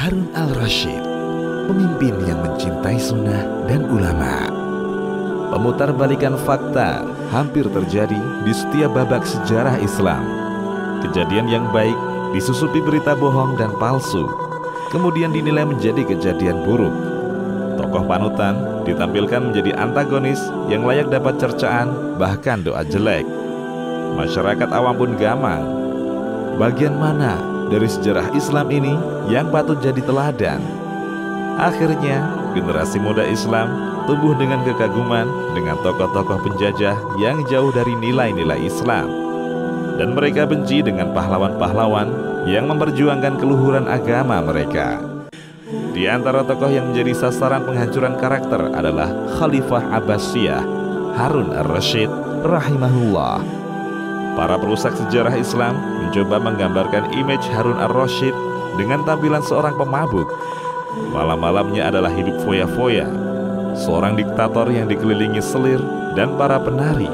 Harun al-Rasyid, pemimpin yang mencintai sunnah dan ulama. Pemutarbalikan fakta hampir terjadi di setiap babak sejarah Islam. Kejadian yang baik disusupi berita bohong dan palsu, kemudian dinilai menjadi kejadian buruk. Tokoh panutan ditampilkan menjadi antagonis yang layak dapat cercaan, bahkan doa jelek. Masyarakat awam pun gamang. Bagian mana dari sejarah Islam ini yang patut jadi teladan? Akhirnya, generasi muda Islam tumbuh dengan kekaguman dengan tokoh-tokoh penjajah yang jauh dari nilai-nilai Islam. Dan mereka benci dengan pahlawan-pahlawan yang memperjuangkan keluhuran agama mereka. Di antara tokoh yang menjadi sasaran penghancuran karakter adalah Khalifah Abbasiyah, Harun ar-Rasyid rahimahullah. Para perusak sejarah Islam mencoba menggambarkan image Harun ar-Rasyid dengan tampilan seorang pemabuk. Malam-malamnya adalah hidup foya-foya, seorang diktator yang dikelilingi selir dan para penari.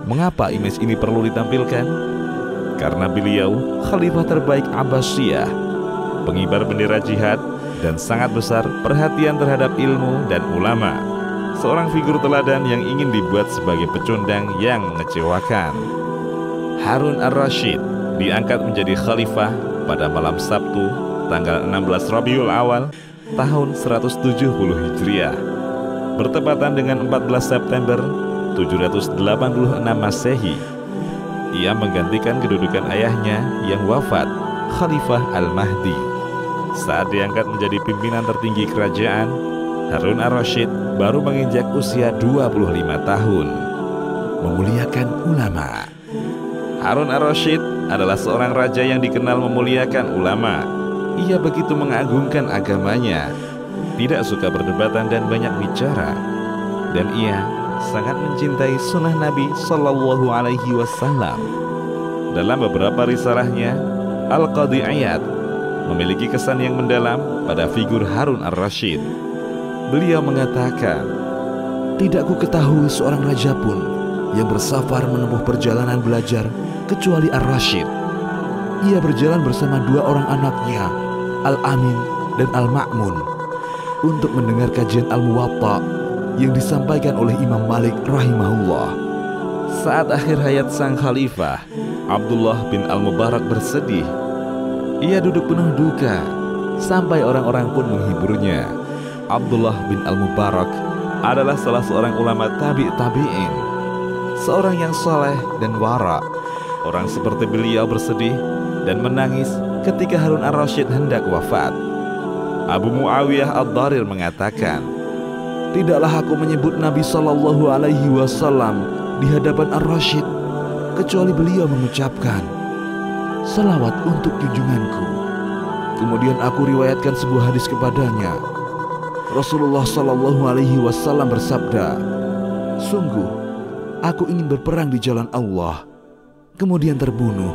Mengapa image ini perlu ditampilkan? Karena beliau khalifah terbaik Abbasiyah, pengibar bendera jihad, dan sangat besar perhatian terhadap ilmu dan ulama. Seorang figur teladan yang ingin dibuat sebagai pecundang yang mengecewakan. Harun ar-Rasyid diangkat menjadi khalifah pada malam Sabtu, tanggal 16 Rabiul Awal, tahun 170 Hijriah, bertepatan dengan 14 September 786 Masehi. Ia menggantikan kedudukan ayahnya yang wafat, Khalifah Al-Mahdi. Saat diangkat menjadi pimpinan tertinggi kerajaan, Harun ar-Rasyid baru menginjak usia 25 tahun. Memuliakan ulama. Harun ar-Rasyid adalah seorang raja yang dikenal memuliakan ulama. Ia begitu mengagungkan agamanya, tidak suka berdebatan dan banyak bicara. Dan ia sangat mencintai sunnah Nabi Sallallahu Alaihi Wasallam. Dalam beberapa risalahnya, Al-Qadhi Iyad memiliki kesan yang mendalam pada figur Harun ar-Rasyid. Beliau mengatakan, "Tidak ku ketahui seorang raja pun yang bersafar menempuh perjalanan belajar kecuali ar-Rasyid. Ia berjalan bersama dua orang anaknya, Al-Amin dan Al-Ma'mun, untuk mendengar kajian Al-Muwatta yang disampaikan oleh Imam Malik rahimahullah." Saat akhir hayat sang khalifah, Abdullah bin Al-Mubarak bersedih. Ia duduk penuh duka, sampai orang-orang pun menghiburnya. Abdullah bin Al-Mubarak adalah salah seorang ulama tabi'in, seorang yang soleh dan wara. Orang seperti beliau bersedih dan menangis ketika Harun ar-Rasyid hendak wafat. Abu Muawiyah ad-Dharir mengatakan, "Tidaklah aku menyebut Nabi Sallallahu Alaihi Wasallam di hadapan ar-Rasyid, kecuali beliau mengucapkan, 'Salawat untuk junjunganku.' Kemudian aku riwayatkan sebuah hadis kepadanya. Rasulullah Sallallahu Alaihi Wasallam bersabda, 'Sungguh, aku ingin berperang di jalan Allah, kemudian terbunuh,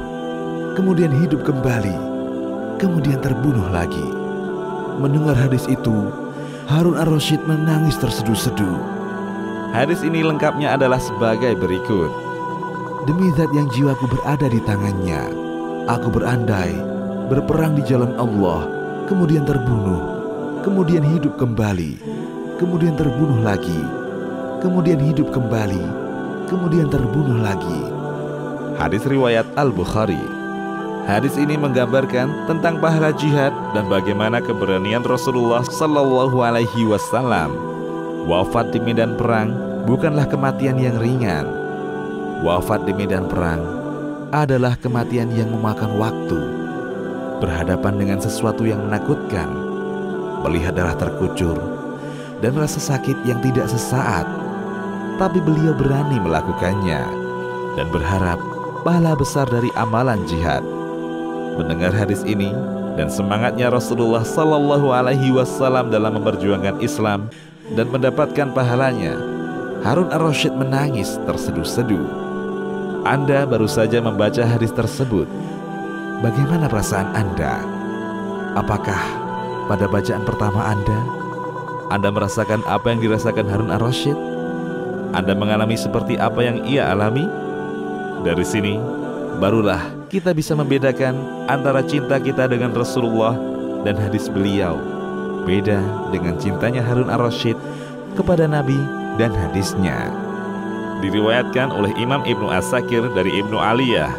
kemudian hidup kembali, kemudian terbunuh lagi.'" Mendengar hadis itu, Harun ar-Rasyid menangis terseduh-seduh. Hadis ini lengkapnya adalah sebagai berikut. "Demi zat yang jiwaku berada di tangannya, aku berandai berperang di jalan Allah, kemudian terbunuh, kemudian hidup kembali, kemudian terbunuh lagi, kemudian hidup kembali, kemudian terbunuh lagi." Hadis riwayat Al-Bukhari. Hadis ini menggambarkan tentang pahala jihad dan bagaimana keberanian Rasulullah Sallallahu Alaihi Wasallam. Wafat di medan perang bukanlah kematian yang ringan. Wafat di medan perang adalah kematian yang memakan waktu, berhadapan dengan sesuatu yang menakutkan, melihat darah terkucur, dan rasa sakit yang tidak sesaat. Tapi beliau berani melakukannya dan berharap pahala besar dari amalan jihad. Mendengar hadis ini dan semangatnya Rasulullah Sallallahu Alaihi Wasallam dalam memperjuangkan Islam dan mendapatkan pahalanya, Harun ar-Rasyid menangis terseduh-seduh. Anda baru saja membaca hadis tersebut. Bagaimana perasaan Anda? Apakah pada bacaan pertama Anda merasakan apa yang dirasakan Harun ar-Rasyid? Anda mengalami seperti apa yang ia alami? Dari sini barulah kita bisa membedakan antara cinta kita dengan Rasulullah dan hadis beliau beda dengan cintanya Harun ar-Rasyid kepada Nabi dan hadisnya. Diriwayatkan oleh Imam Ibnu As-Sakir dari Ibnu Aliyah,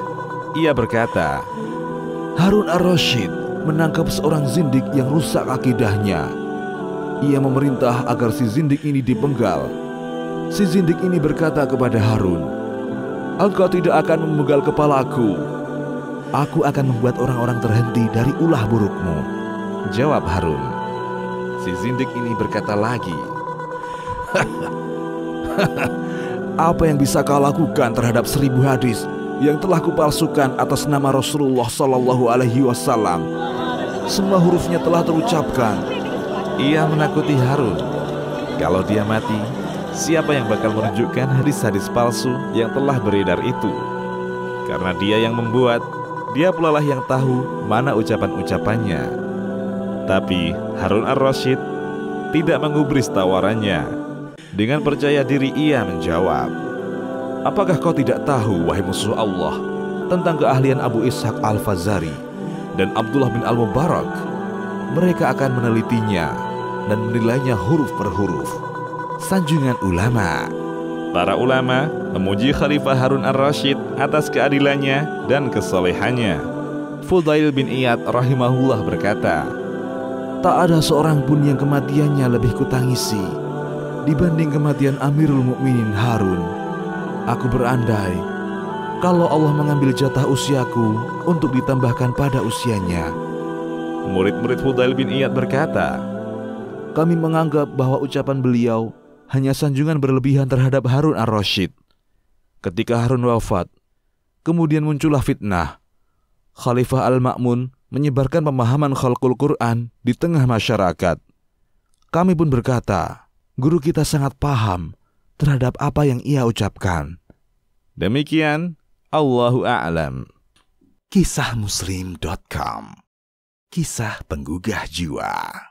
ia berkata, Harun ar-Rasyid menangkap seorang zindik yang rusak akidahnya. Ia memerintah agar si zindik ini dipenggal. Si zindik ini berkata kepada Harun, engkau tidak akan memenggal kepalaku. Aku akan membuat orang-orang terhenti dari ulah burukmu. Jawab Harun. Si zindik ini berkata lagi, apa yang bisa kau lakukan terhadap 1000 hadis yang telah kupalsukan atas nama Rasulullah Sallallahu Alaihi Wasallam? Semua hurufnya telah terucapkan. Ia menakuti Harun, kalau dia mati, siapa yang bakal menunjukkan hadis-hadis palsu yang telah beredar itu? Karena dia yang membuat, dia pula lah yang tahu mana ucapan-ucapannya. Tapi Harun ar-Rasyid tidak menggubris tawarannya. Dengan percaya diri ia menjawab, apakah kau tidak tahu, wahai musuh Allah, tentang keahlian Abu Ishaq al-Fazari dan Abdullah bin al-Mubarak? Mereka akan menelitinya dan menilainya huruf per huruf. Sanjungan ulama. Para ulama memuji Khalifah Harun ar-Rasyid atas keadilannya dan kesolehannya. Fudail bin Iyad rahimahullah berkata, tak ada seorang pun yang kematiannya lebih kutangisi dibanding kematian Amirul Mukminin Harun. Aku berandai kalau Allah mengambil jatah usiaku untuk ditambahkan pada usianya. Murid-murid Fudail bin Iyad berkata, kami menganggap bahwa ucapan beliau hanya sanjungan berlebihan terhadap Harun ar-Rasyid. Ketika Harun wafat, kemudian muncullah fitnah. Khalifah Al-Ma'mun menyebarkan pemahaman khalqul Quran di tengah masyarakat. Kami pun berkata, guru kita sangat paham terhadap apa yang ia ucapkan. Demikian, Allahu a'lam. Kisahmuslim.com. Kisah penggugah jiwa.